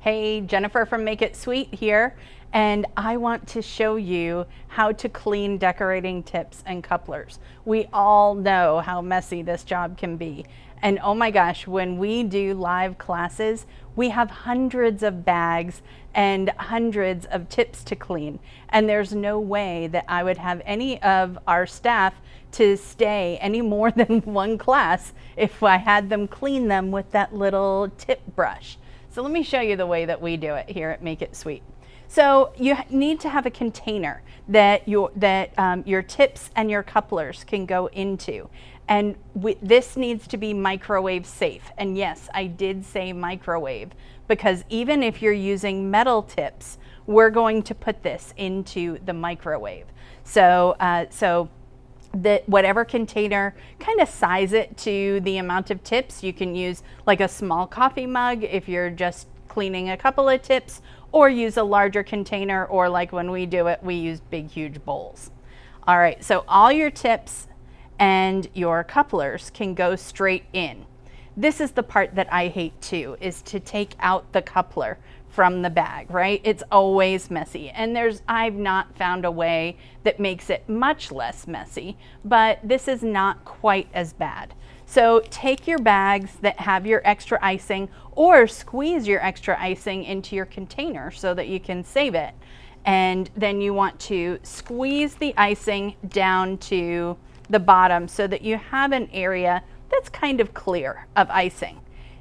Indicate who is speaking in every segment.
Speaker 1: Hey, Jennifer from Make It Sweet here, and I want to show you how to clean decorating tips and couplers. We all know how messy this job can be. And oh my gosh, when we do live classes, we have hundreds of bags and hundreds of tips to clean. And there's no way that I would have any of our staff to stay any more than one class if I had them clean them with that little tip brush. So let me show you the way that we do it here at Make It Sweet. So you need to have a container that your tips and your couplers can go into. And this needs to be microwave safe. And yes, I did say microwave, because even if you're using metal tips, we're going to put this into the microwave. So, whatever container, kind of size it to the amount of tips. You can use like a small coffee mug if you're just cleaning a couple of tips, or use a larger container, or like when we do it, we use big, huge bowls. All right, so all your tips and your couplers can go straight in. This is the part that I hate too, is to take out the coupler from the bag, right? It's always messy, and I've not found a way that makes it much less messy, but this is not quite as bad. So take your bags that have your extra icing, or squeeze your extra icing into your container so that you can save it. And then you want to squeeze the icing down to the bottom so that you have an area that's kind of clear of icing.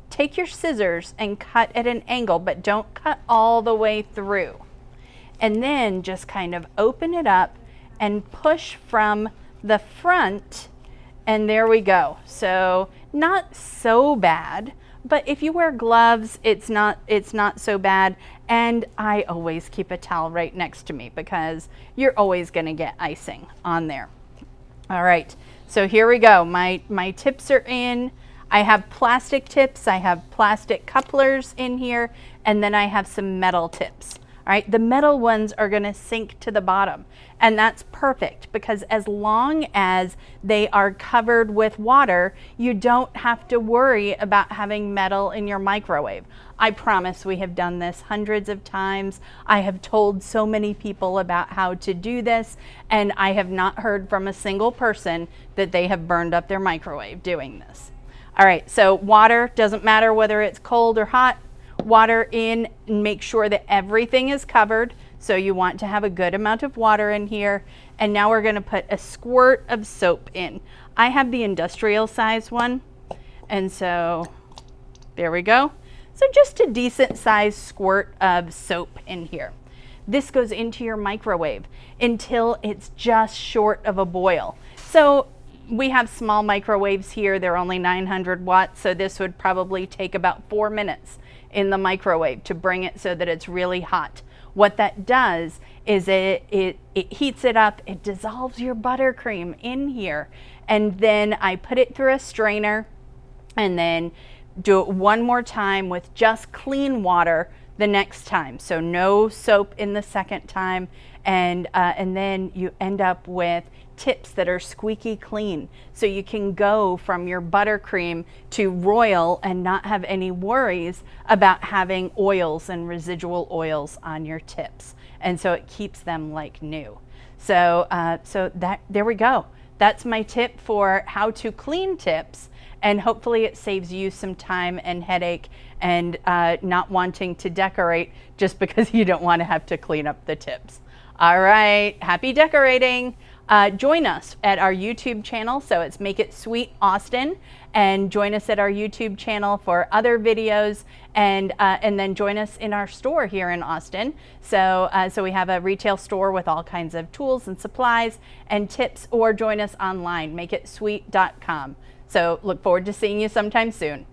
Speaker 1: Take your scissors and cut at an angle, but don't cut all the way through. And then just kind of open it up and push from the front, and there we go. So not so bad, but if you wear gloves, it's not so bad. And I always keep a towel right next to me, because you're always gonna get icing on there. All right, so here we go. My tips are in. I have plastic tips, I have plastic couplers in here, and then I have some metal tips. All right, the metal ones are gonna sink to the bottom, and that's perfect, because as long as they are covered with water, you don't have to worry about having metal in your microwave. I promise we have done this hundreds of times. I have told so many people about how to do this, and I have not heard from a single person that they have burned up their microwave doing this. All right, so water, doesn't matter whether it's cold or hot, water in, and make sure that everything is covered. So you want to have a good amount of water in here. And now we're gonna put a squirt of soap in. I have the industrial size one, and so there we go. So just a decent sized squirt of soap in here. This goes into your microwave until it's just short of a boil. So we have small microwaves here, they're only 900 watts, so this would probably take about 4 minutes in the microwave to bring it so that it's really hot. What that does is it heats it up, it dissolves your buttercream in here, and then I put it through a strainer and then do it one more time with just clean water the next time. So no soap in the second time, and then you end up with tips that are squeaky clean. So you can go from your buttercream to royal and not have any worries about having oils and residual oils on your tips. And so it keeps them like new. So, there we go. That's my tip for how to clean tips. And hopefully it saves you some time and headache, and not wanting to decorate just because you don't want to have to clean up the tips. All right, happy decorating. Join us at our YouTube channel, so it's Make It Sweet Austin, and join us at our YouTube channel for other videos, and then join us in our store here in Austin. So we have a retail store with all kinds of tools and supplies and tips, or join us online, makeitsweet.com. So look forward to seeing you sometime soon.